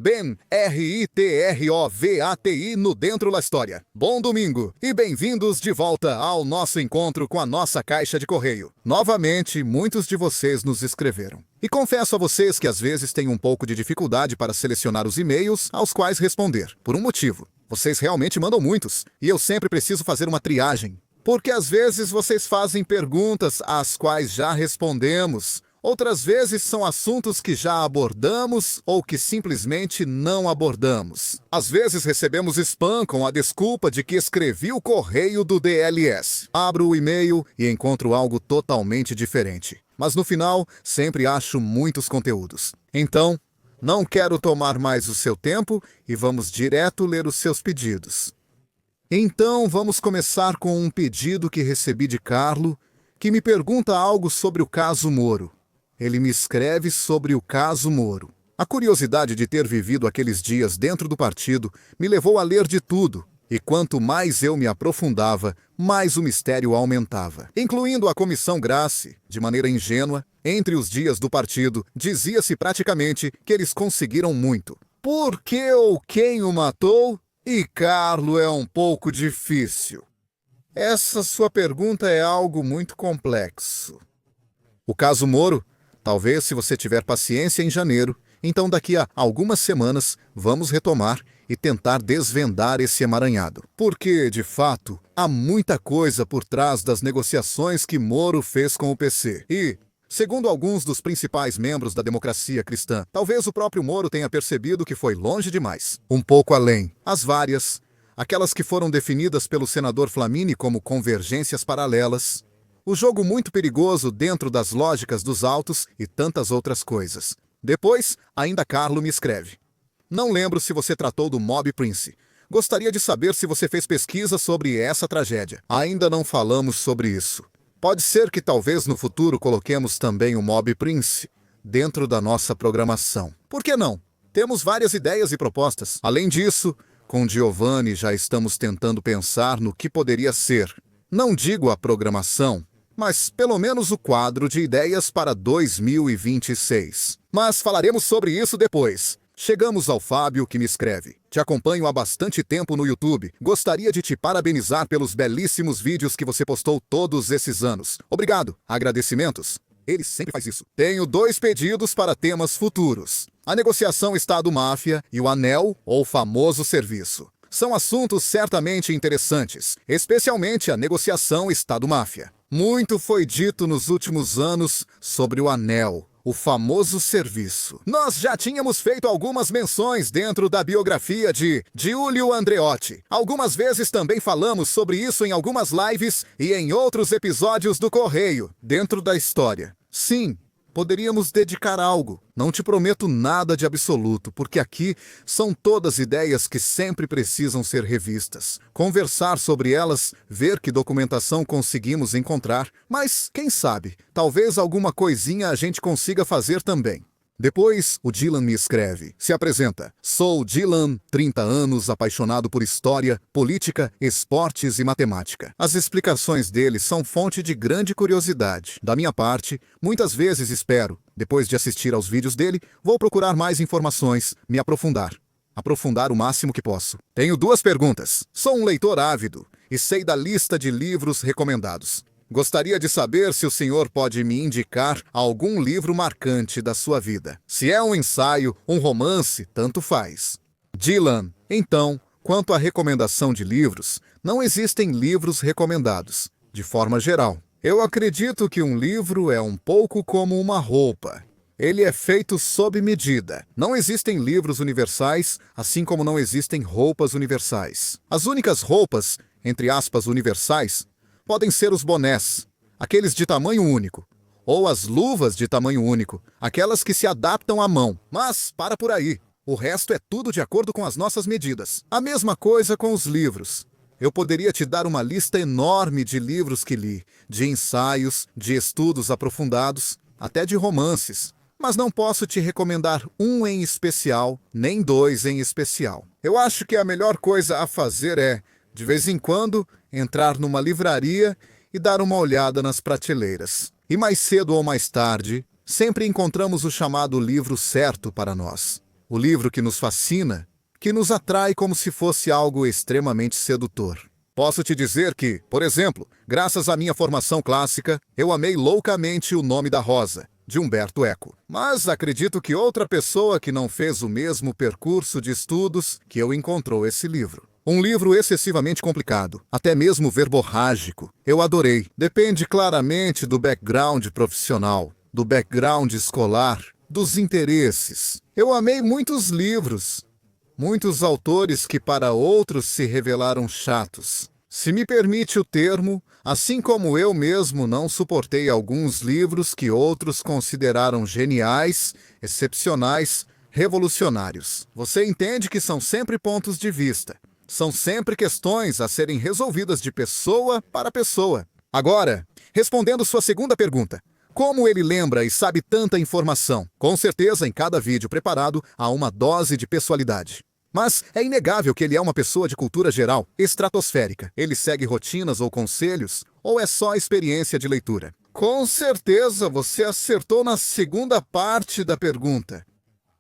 Ben, RITROVATI no Dentro da História. Bom domingo e bem-vindos de volta ao nosso encontro com a nossa caixa de correio. Novamente, muitos de vocês nos escreveram. E confesso a vocês que às vezes tenho um pouco de dificuldade para selecionar os e-mails aos quais responder, por um motivo. Vocês realmente mandam muitos, e eu sempre preciso fazer uma triagem. Porque às vezes vocês fazem perguntas às quais já respondemos. Outras vezes são assuntos que já abordamos ou que simplesmente não abordamos. Às vezes recebemos spam com a desculpa de que escrevi o correio do DLS. Abro o e-mail e encontro algo totalmente diferente. Mas no final, sempre acho muitos conteúdos. Então, não quero tomar mais o seu tempo e vamos direto ler os seus pedidos. Então, vamos começar com um pedido que recebi de Carlo, que me pergunta algo sobre o caso Moro. Ele me escreve sobre o caso Moro. A curiosidade de ter vivido aqueles dias dentro do partido me levou a ler de tudo, e quanto mais eu me aprofundava, mais o mistério aumentava. Incluindo a Comissão Grassi, de maneira ingênua, entre os dias do partido, dizia-se praticamente que eles conseguiram muito. Por que ou quem o matou? E Carlo é um pouco difícil. Essa sua pergunta é algo muito complexo. O caso Moro, talvez se você tiver paciência em janeiro, então daqui a algumas semanas vamos retomar e tentar desvendar esse emaranhado. Porque, de fato, há muita coisa por trás das negociações que Moro fez com o PC. E, segundo alguns dos principais membros da democracia cristã, talvez o próprio Moro tenha percebido que foi longe demais. Um pouco além. As várias, aquelas que foram definidas pelo senador Flamini como convergências paralelas, o jogo muito perigoso dentro das lógicas dos autos e tantas outras coisas. Depois, ainda Carlo me escreve. Não lembro se você tratou do Mob Prince. Gostaria de saber se você fez pesquisa sobre essa tragédia. Ainda não falamos sobre isso. Pode ser que talvez no futuro coloquemos também o Mob Prince dentro da nossa programação. Por que não? Temos várias ideias e propostas. Além disso, com Giovanni já estamos tentando pensar no que poderia ser. Não digo a programação, mas pelo menos o quadro de ideias para 2026. Mas falaremos sobre isso depois. Chegamos ao Fábio, que me escreve. Te acompanho há bastante tempo no YouTube. Gostaria de te parabenizar pelos belíssimos vídeos que você postou todos esses anos. Obrigado. Agradecimentos? Ele sempre faz isso. Tenho 2 pedidos para temas futuros. A negociação Estado-Máfia e o anel ou famoso serviço. São assuntos certamente interessantes, especialmente a negociação Estado-Máfia. Muito foi dito nos últimos anos sobre o anel, o famoso serviço. Nós já tínhamos feito algumas menções dentro da biografia de Giulio Andreotti. Algumas vezes também falamos sobre isso em algumas lives e em outros episódios do Correio, dentro da história. Sim, poderíamos dedicar algo. Não te prometo nada de absoluto, porque aqui são todas ideias que sempre precisam ser revistas. Conversar sobre elas, ver que documentação conseguimos encontrar, mas, quem sabe, talvez alguma coisinha a gente consiga fazer também. Depois, o Dylan me escreve. Se apresenta. Sou Dylan, 30 anos, apaixonado por história, política, esportes e matemática. As explicações dele são fonte de grande curiosidade. Da minha parte, muitas vezes espero, depois de assistir aos vídeos dele, vou procurar mais informações, me aprofundar. Aprofundar o máximo que posso. Tenho 2 perguntas. Sou um leitor ávido e sei da lista de livros recomendados. Gostaria de saber se o senhor pode me indicar algum livro marcante da sua vida. Se é um ensaio, um romance, tanto faz. Dylan, então, quanto à recomendação de livros, não existem livros recomendados, de forma geral. Eu acredito que um livro é um pouco como uma roupa. Ele é feito sob medida. Não existem livros universais, assim como não existem roupas universais. As únicas roupas, entre aspas, universais, podem ser os bonés, aqueles de tamanho único, ou as luvas de tamanho único, aquelas que se adaptam à mão. Mas para por aí, o resto é tudo de acordo com as nossas medidas. A mesma coisa com os livros. Eu poderia te dar uma lista enorme de livros que li, de ensaios, de estudos aprofundados, até de romances. Mas não posso te recomendar um em especial, nem 2 em especial. Eu acho que a melhor coisa a fazer é, de vez em quando, entrar numa livraria e dar uma olhada nas prateleiras. E mais cedo ou mais tarde, sempre encontramos o chamado livro certo para nós. O livro que nos fascina, que nos atrai como se fosse algo extremamente sedutor. Posso te dizer que, por exemplo, graças à minha formação clássica, eu amei loucamente O Nome da Rosa, de Umberto Eco. Mas acredito que outra pessoa que não fez o mesmo percurso de estudos que eu encontrou esse livro. Um livro excessivamente complicado, até mesmo verborrágico. Eu adorei. Depende claramente do background profissional, do background escolar, dos interesses. Eu amei muitos livros, muitos autores que para outros se revelaram chatos. Se me permite o termo, assim como eu mesmo não suportei alguns livros que outros consideraram geniais, excepcionais, revolucionários. Você entende que são sempre pontos de vista. São sempre questões a serem resolvidas de pessoa para pessoa. Agora, respondendo sua segunda pergunta. Como ele lembra e sabe tanta informação? Com certeza, em cada vídeo preparado, há uma dose de pessoalidade. Mas é inegável que ele é uma pessoa de cultura geral, estratosférica. Ele segue rotinas ou conselhos, ou é só experiência de leitura? Com certeza você acertou na segunda parte da pergunta.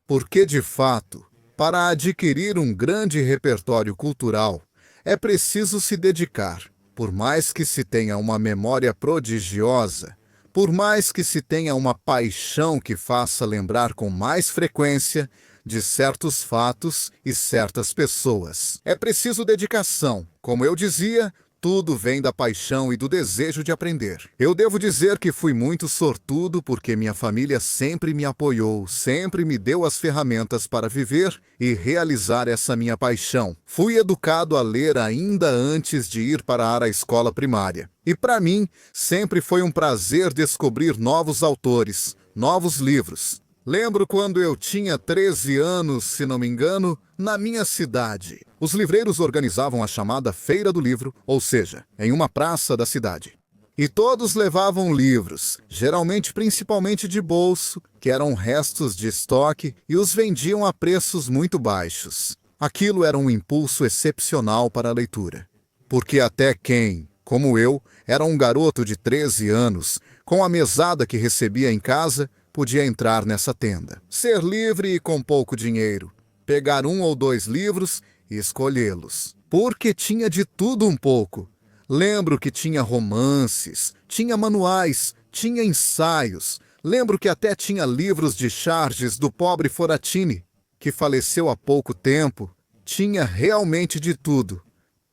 Porque, de fato, para adquirir um grande repertório cultural, é preciso se dedicar. Por mais que se tenha uma memória prodigiosa, por mais que se tenha uma paixão que faça lembrar com mais frequência de certos fatos e certas pessoas. É preciso dedicação. Como eu dizia, tudo vem da paixão e do desejo de aprender. Eu devo dizer que fui muito sortudo porque minha família sempre me apoiou, sempre me deu as ferramentas para viver e realizar essa minha paixão. Fui educado a ler ainda antes de ir para a escola primária. E para mim, sempre foi um prazer descobrir novos autores, novos livros. Lembro quando eu tinha 13 anos, se não me engano, na minha cidade. Os livreiros organizavam a chamada Feira do Livro, ou seja, em uma praça da cidade. E todos levavam livros, geralmente principalmente de bolso, que eram restos de estoque, e os vendiam a preços muito baixos. Aquilo era um impulso excepcional para a leitura. Porque até quem, como eu, era um garoto de 13 anos, com a mesada que recebia em casa, podia entrar nessa tenda. Ser livre e com pouco dinheiro. Pegar 1 ou 2 livros e escolhê-los. Porque tinha de tudo um pouco. Lembro que tinha romances, tinha manuais, tinha ensaios. Lembro que até tinha livros de charges do pobre Foratini, que faleceu há pouco tempo. Tinha realmente de tudo.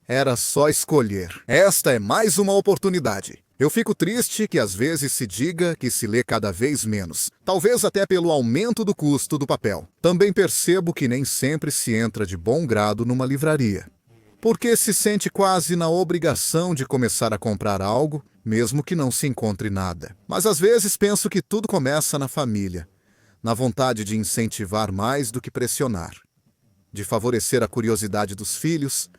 Era só escolher. Esta é mais uma oportunidade. Eu fico triste que às vezes se diga que se lê cada vez menos, talvez até pelo aumento do custo do papel. Também percebo que nem sempre se entra de bom grado numa livraria, porque se sente quase na obrigação de começar a comprar algo, mesmo que não se encontre nada. Mas às vezes penso que tudo começa na família, na vontade de incentivar mais do que pressionar, de favorecer a curiosidade dos filhos,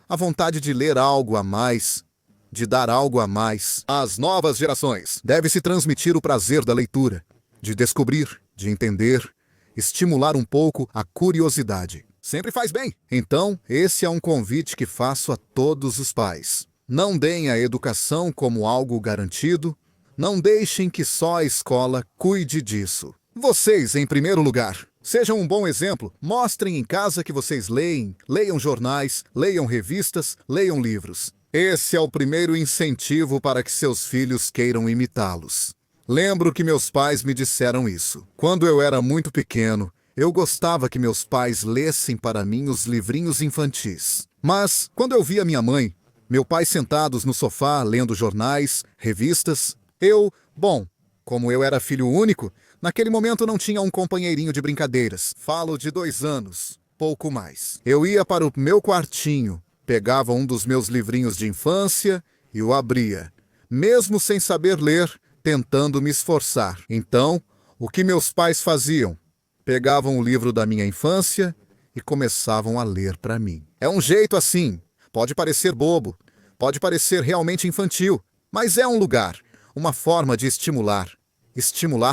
a vontade de ler algo a mais, de dar algo a mais. Às novas gerações, deve-se transmitir o prazer da leitura, de descobrir, de entender, estimular um pouco a curiosidade. Sempre faz bem. Então, esse é um convite que faço a todos os pais. Não deem a educação como algo garantido, não deixem que só a escola cuide disso. Vocês, em primeiro lugar, sejam um bom exemplo, mostrem em casa que vocês leem, leiam jornais, leiam revistas, leiam livros. Esse é o primeiro incentivo para que seus filhos queiram imitá-los. Lembro que meus pais me disseram isso. Quando eu era muito pequeno, eu gostava que meus pais lessem para mim os livrinhos infantis. Mas, quando eu via minha mãe, meu pai sentados no sofá lendo jornais, revistas, como eu era filho único, naquele momento não tinha um companheirinho de brincadeiras. Falo de 2 anos, pouco mais. Eu ia para o meu quartinho, pegava um dos meus livrinhos de infância e o abria, mesmo sem saber ler, tentando me esforçar. Então, o que meus pais faziam? Pegavam o livro da minha infância e começavam a ler para mim. É um jeito assim, pode parecer bobo, pode parecer realmente infantil, mas é um lugar, uma forma de estimular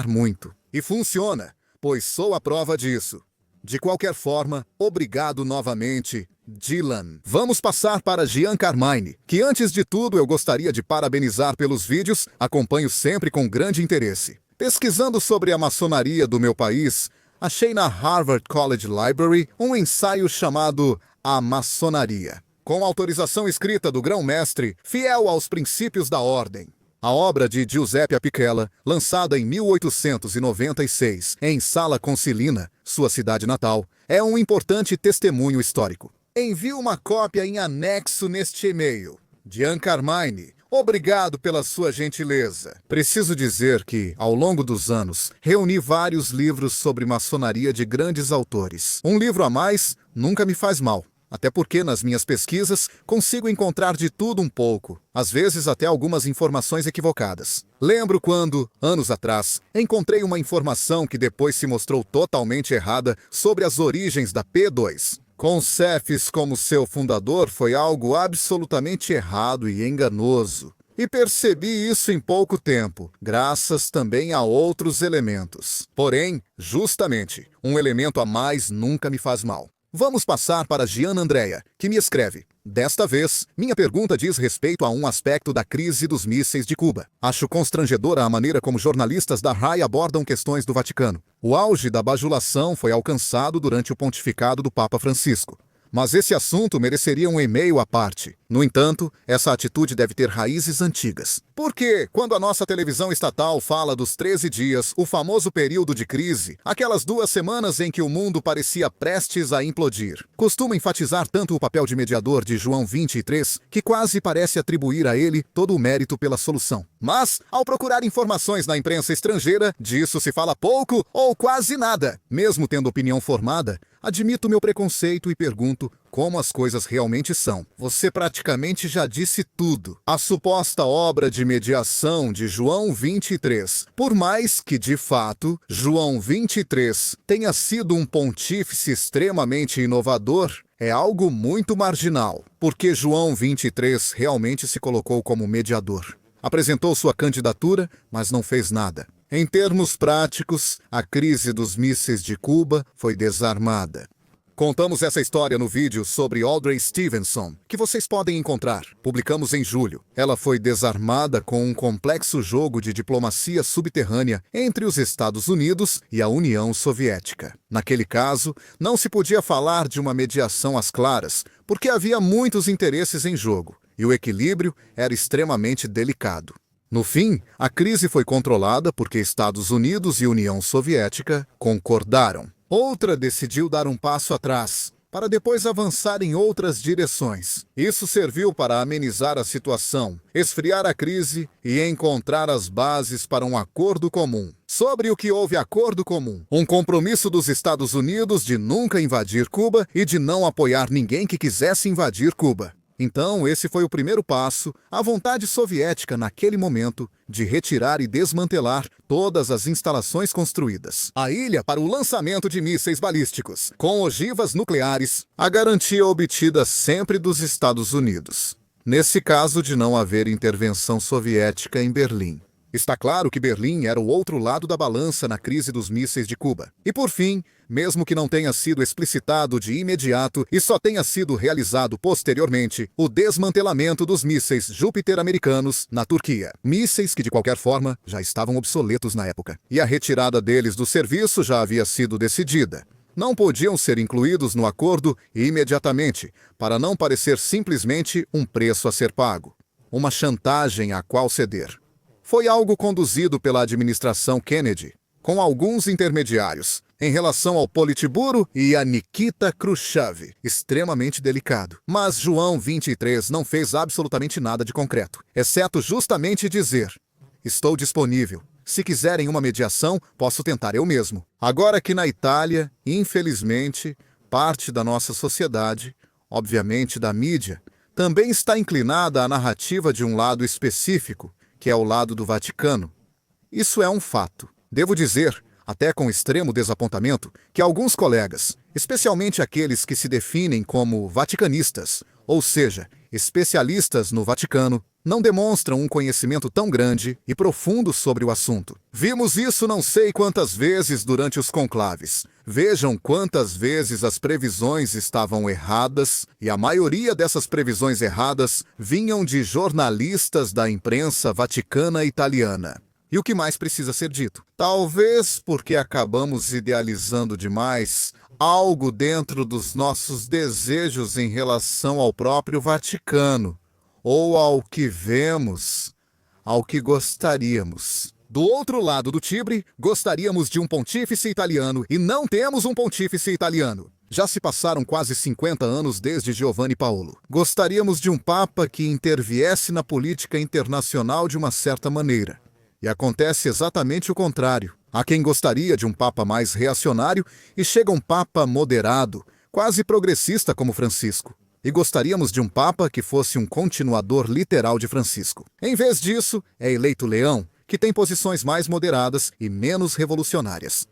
muito. E funciona, pois sou a prova disso. De qualquer forma, obrigado novamente, Dylan. Vamos passar para Jean Carmine, que antes de tudo eu gostaria de parabenizar pelos vídeos, acompanho sempre com grande interesse. Pesquisando sobre a maçonaria do meu país, achei na Harvard College Library um ensaio chamado A Maçonaria, com autorização escrita do grão-mestre, fiel aos princípios da ordem. A obra de Giuseppe Apicella, lançada em 1896 em Sala Concilina, sua cidade natal, é um importante testemunho histórico. Envio uma cópia em anexo neste e-mail. Diane Carmine, obrigado pela sua gentileza. Preciso dizer que, ao longo dos anos, reuni vários livros sobre maçonaria de grandes autores. Um livro a mais nunca me faz mal. Até porque, nas minhas pesquisas, consigo encontrar de tudo um pouco, às vezes até algumas informações equivocadas. Lembro quando, anos atrás, encontrei uma informação que depois se mostrou totalmente errada sobre as origens da P2. Com Cephas como seu fundador foi algo absolutamente errado e enganoso. E percebi isso em pouco tempo, graças também a outros elementos. Porém, justamente, um elemento a mais nunca me faz mal. Vamos passar para Gianna Andrea, que me escreve. Desta vez, minha pergunta diz respeito a um aspecto da crise dos mísseis de Cuba. Acho constrangedora a maneira como jornalistas da RAI abordam questões do Vaticano. O auge da bajulação foi alcançado durante o pontificado do Papa Francisco. Mas esse assunto mereceria um e-mail à parte. No entanto, essa atitude deve ter raízes antigas. Porque, quando a nossa televisão estatal fala dos 13 dias, o famoso período de crise, aquelas 2 semanas em que o mundo parecia prestes a implodir, costuma enfatizar tanto o papel de mediador de João 23, que quase parece atribuir a ele todo o mérito pela solução. Mas, ao procurar informações na imprensa estrangeira, disso se fala pouco ou quase nada. Mesmo tendo opinião formada, admito meu preconceito e pergunto como as coisas realmente são. Você praticamente já disse tudo. A suposta obra de mediação de João 23, por mais que, de fato, João 23 tenha sido um pontífice extremamente inovador, é algo muito marginal, porque João 23 realmente se colocou como mediador. Apresentou sua candidatura, mas não fez nada. Em termos práticos, a crise dos mísseis de Cuba foi desarmada. Contamos essa história no vídeo sobre Audrey Stevenson, que vocês podem encontrar. Publicamos em julho. Ela foi desarmada com um complexo jogo de diplomacia subterrânea entre os Estados Unidos e a União Soviética. Naquele caso, não se podia falar de uma mediação às claras, porque havia muitos interesses em jogo, e o equilíbrio era extremamente delicado. No fim, a crise foi controlada porque Estados Unidos e União Soviética concordaram. Outra decidiu dar um passo atrás, para depois avançar em outras direções. Isso serviu para amenizar a situação, esfriar a crise e encontrar as bases para um acordo comum. Sobre o que houve acordo comum, um compromisso dos Estados Unidos de nunca invadir Cuba e de não apoiar ninguém que quisesse invadir Cuba. Então, esse foi o primeiro passo, a vontade soviética naquele momento de retirar e desmantelar todas as instalações construídas. A ilha para o lançamento de mísseis balísticos, com ogivas nucleares, a garantia obtida sempre dos Estados Unidos. Nesse caso de não haver intervenção soviética em Berlim. Está claro que Berlim era o outro lado da balança na crise dos mísseis de Cuba. E por fim, mesmo que não tenha sido explicitado de imediato e só tenha sido realizado posteriormente, o desmantelamento dos mísseis Júpiter americanos na Turquia. Mísseis que, de qualquer forma, já estavam obsoletos na época. E a retirada deles do serviço já havia sido decidida. Não podiam ser incluídos no acordo imediatamente, para não parecer simplesmente um preço a ser pago. Uma chantagem à qual ceder. Foi algo conduzido pela administração Kennedy, com alguns intermediários, em relação ao Politburo e a Nikita Khrushchev, extremamente delicado. Mas João 23 não fez absolutamente nada de concreto, exceto justamente dizer: estou disponível. Se quiserem uma mediação, posso tentar eu mesmo. Agora que na Itália, infelizmente, parte da nossa sociedade, obviamente da mídia, também está inclinada à narrativa de um lado específico, que é o lado do Vaticano. Isso é um fato. Devo dizer, até com extremo desapontamento, que alguns colegas, especialmente aqueles que se definem como vaticanistas, ou seja, especialistas no Vaticano, não demonstram um conhecimento tão grande e profundo sobre o assunto. Vimos isso não sei quantas vezes durante os conclaves. Vejam quantas vezes as previsões estavam erradas, e a maioria dessas previsões erradas vinham de jornalistas da imprensa vaticana italiana. E o que mais precisa ser dito? Talvez porque acabamos idealizando demais algo dentro dos nossos desejos em relação ao próprio Vaticano, ou ao que vemos, ao que gostaríamos. Do outro lado do Tibre, gostaríamos de um pontífice italiano e não temos um pontífice italiano. Já se passaram quase 50 anos desde Giovanni Paolo. Gostaríamos de um papa que interviesse na política internacional de uma certa maneira. E acontece exatamente o contrário. Há quem gostaria de um papa mais reacionário e chega um papa moderado, quase progressista como Francisco. E gostaríamos de um papa que fosse um continuador literal de Francisco. Em vez disso, é eleito Leão, que tem posições mais moderadas e menos revolucionárias.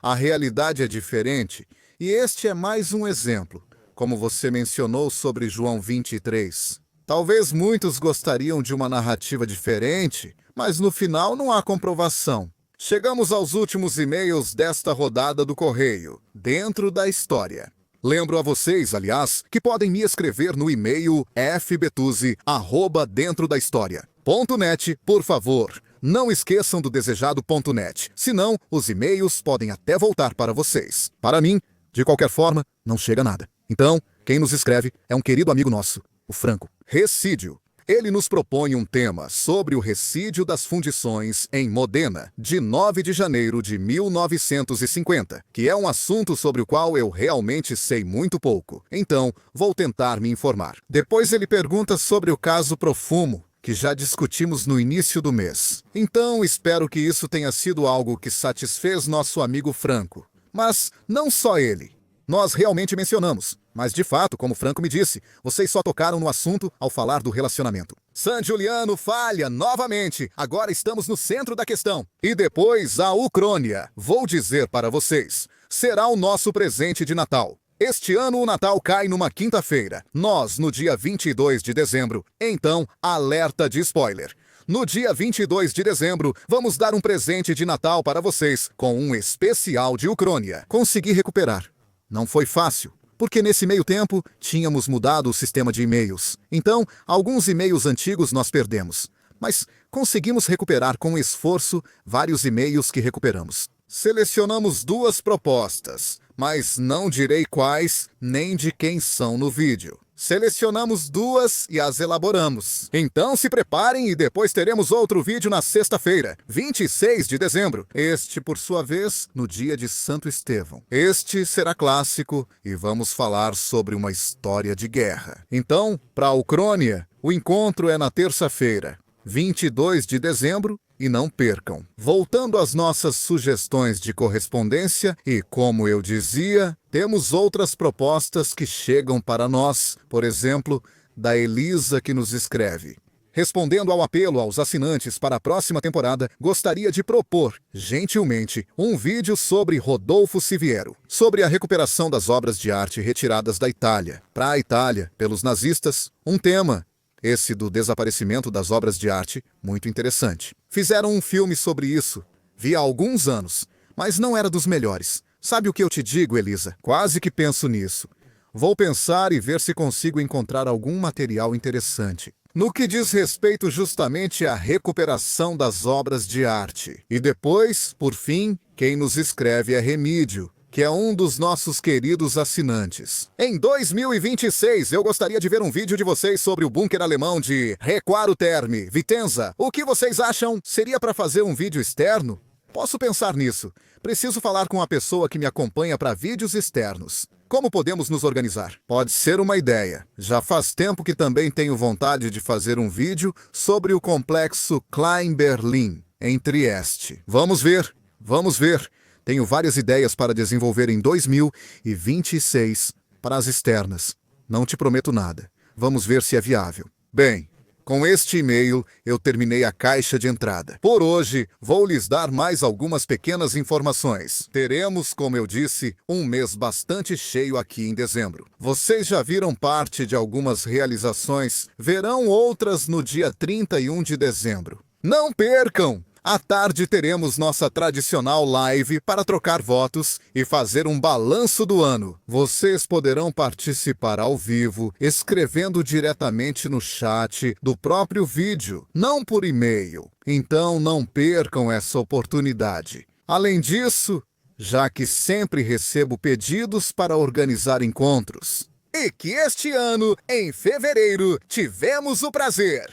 A realidade é diferente, e este é mais um exemplo, como você mencionou sobre João 23. Talvez muitos gostariam de uma narrativa diferente, mas no final não há comprovação. Chegamos aos últimos e-mails desta rodada do Correio, dentro da história. Lembro a vocês, aliás, que podem me escrever no e-mail fbetuzzi@dentrodahistoria.net, por favor. Não esqueçam do desejado .net, senão os e-mails podem até voltar para vocês. Para mim, de qualquer forma, não chega nada. Então, quem nos escreve é um querido amigo nosso, o Franco. Ressídio. Ele nos propõe um tema sobre o ressídio das fundições em Modena, de 9 de janeiro de 1950, que é um assunto sobre o qual eu realmente sei muito pouco. Então, vou tentar me informar. Depois ele pergunta sobre o caso Profumo, que já discutimos no início do mês. Então, espero que isso tenha sido algo que satisfez nosso amigo Franco. Mas não só ele. Nós realmente mencionamos, mas de fato, como Franco me disse, vocês só tocaram no assunto ao falar do relacionamento. San Giuliano falha novamente, agora estamos no centro da questão. E depois a Ucrânia, vou dizer para vocês, será o nosso presente de Natal. Este ano o Natal cai numa quinta-feira, nós no dia 22 de dezembro, então alerta de spoiler. No dia 22 de dezembro, vamos dar um presente de Natal para vocês, com um especial de Ucrânia. Consegui recuperar. Não foi fácil, porque nesse meio tempo tínhamos mudado o sistema de e-mails. Então, alguns e-mails antigos nós perdemos. Mas conseguimos recuperar com esforço vários e-mails que recuperamos. Selecionamos duas propostas, mas não direi quais nem de quem são no vídeo. Selecionamos duas e as elaboramos. Então se preparem e depois teremos outro vídeo na sexta-feira, 26 de dezembro. Este, por sua vez, no dia de Santo Estevão. Este será clássico e vamos falar sobre uma história de guerra. Então, para a Ucrânia, o encontro é na terça-feira, 22 de dezembro, e não percam. Voltando às nossas sugestões de correspondência, e como eu dizia, temos outras propostas que chegam para nós, por exemplo, da Elisa que nos escreve. Respondendo ao apelo aos assinantes para a próxima temporada, gostaria de propor, gentilmente, um vídeo sobre Rodolfo Siviero, sobre a recuperação das obras de arte retiradas da Itália, para a Itália, pelos nazistas, um tema, esse do desaparecimento das obras de arte, muito interessante. Fizeram um filme sobre isso, vi há alguns anos, mas não era dos melhores. Sabe o que eu te digo, Elisa? Quase que penso nisso. Vou pensar e ver se consigo encontrar algum material interessante. No que diz respeito justamente à recuperação das obras de arte. E depois, por fim, quem nos escreve é Remídio, que é um dos nossos queridos assinantes. Em 2026, eu gostaria de ver um vídeo de vocês sobre o bunker alemão de Requaro Terme, Vicenza. O que vocês acham? Seria para fazer um vídeo externo? Posso pensar nisso. Preciso falar com a pessoa que me acompanha para vídeos externos. Como podemos nos organizar? Pode ser uma ideia. Já faz tempo que também tenho vontade de fazer um vídeo sobre o complexo Klein-Berlin, em Trieste. Vamos ver, vamos ver. Tenho várias ideias para desenvolver em 2026 para as externas. Não te prometo nada. Vamos ver se é viável. Bem, com este e-mail eu terminei a caixa de entrada. Por hoje, vou lhes dar mais algumas pequenas informações. Teremos, como eu disse, um mês bastante cheio aqui em dezembro. Vocês já viram parte de algumas realizações, verão outras no dia 31 de dezembro. Não percam! À tarde teremos nossa tradicional live para trocar votos e fazer um balanço do ano. Vocês poderão participar ao vivo, escrevendo diretamente no chat do próprio vídeo, não por e-mail. Então não percam essa oportunidade. Além disso, já que sempre recebo pedidos para organizar encontros, e que este ano, em fevereiro, tivemos o prazer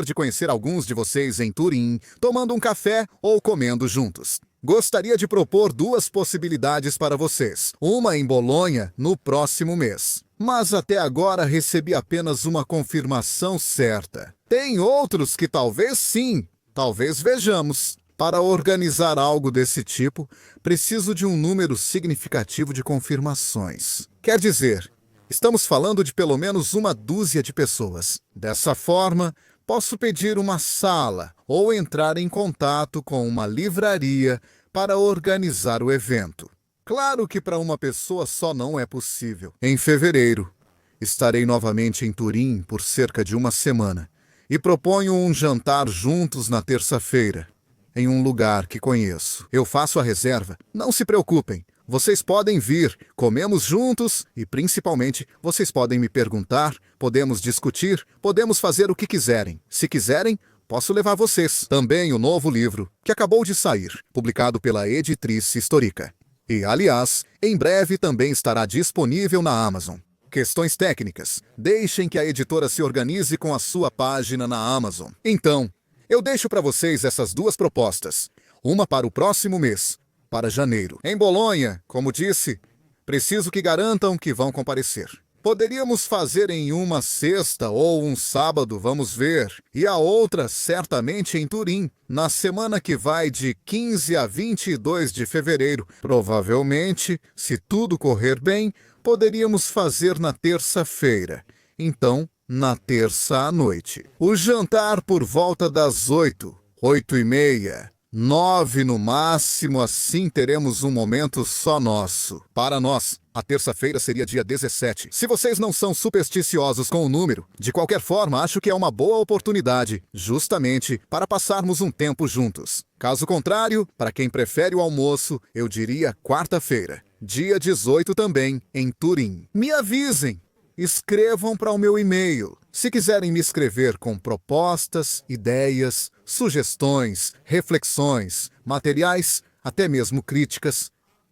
de conhecer alguns de vocês em Turim, tomando um café ou comendo juntos. Gostaria de propor duas possibilidades para vocês, uma em Bolonha no próximo mês. Mas até agora recebi apenas uma confirmação certa. Tem outros que talvez sim, talvez vejamos. Para organizar algo desse tipo, preciso de um número significativo de confirmações. Quer dizer, estamos falando de pelo menos uma dúzia de pessoas. Dessa forma, posso pedir uma sala ou entrar em contato com uma livraria para organizar o evento. Claro que para uma pessoa só não é possível. Em fevereiro, estarei novamente em Turim por cerca de uma semana e proponho um jantar juntos na terça-feira, em um lugar que conheço. Eu faço a reserva, não se preocupem. Vocês podem vir, comemos juntos e, principalmente, vocês podem me perguntar, podemos discutir, podemos fazer o que quiserem. Se quiserem, posso levar vocês. Também o novo livro, que acabou de sair, publicado pela Editrice Histórica. E, aliás, em breve também estará disponível na Amazon. Questões técnicas. Deixem que a editora se organize com a sua página na Amazon. Então, eu deixo para vocês essas duas propostas. Uma para o próximo mês, para janeiro. Em Bolonha, como disse, preciso que garantam que vão comparecer. Poderíamos fazer em uma sexta ou um sábado, vamos ver. E a outra, certamente, em Turim, na semana que vai de 15 a 22 de fevereiro. Provavelmente, se tudo correr bem, poderíamos fazer na terça-feira. Então, na terça à noite. O jantar por volta das 8, 8h30, 9 no máximo, assim teremos um momento só nosso. Para nós, a terça-feira seria dia 17. Se vocês não são supersticiosos com o número, de qualquer forma, acho que é uma boa oportunidade, justamente para passarmos um tempo juntos. Caso contrário, para quem prefere o almoço, eu diria quarta-feira, dia 18 também, em Turim. Me avisem! Escrevam para o meu e-mail. Se quiserem me escrever com propostas, ideias, sugestões, reflexões, materiais, até mesmo críticas,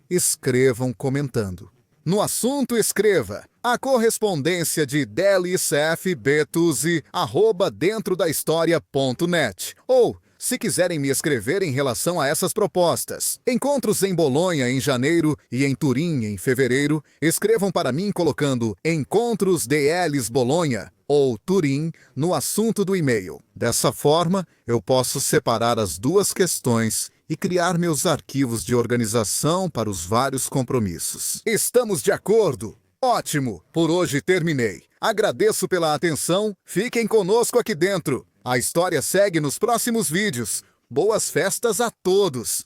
escrevam comentando. No assunto, escreva a correspondência de delicfbetuzzi@dentrodahistoria.net ou, se quiserem me escrever em relação a essas propostas, encontros em Bolonha em janeiro e em Turim em fevereiro, escrevam para mim colocando Encontros DLs Bolonha ou Turim no assunto do e-mail. Dessa forma, eu posso separar as duas questões e criar meus arquivos de organização para os vários compromissos. Estamos de acordo? Ótimo! Por hoje terminei. Agradeço pela atenção. Fiquem conosco aqui dentro. A história segue nos próximos vídeos. Boas festas a todos!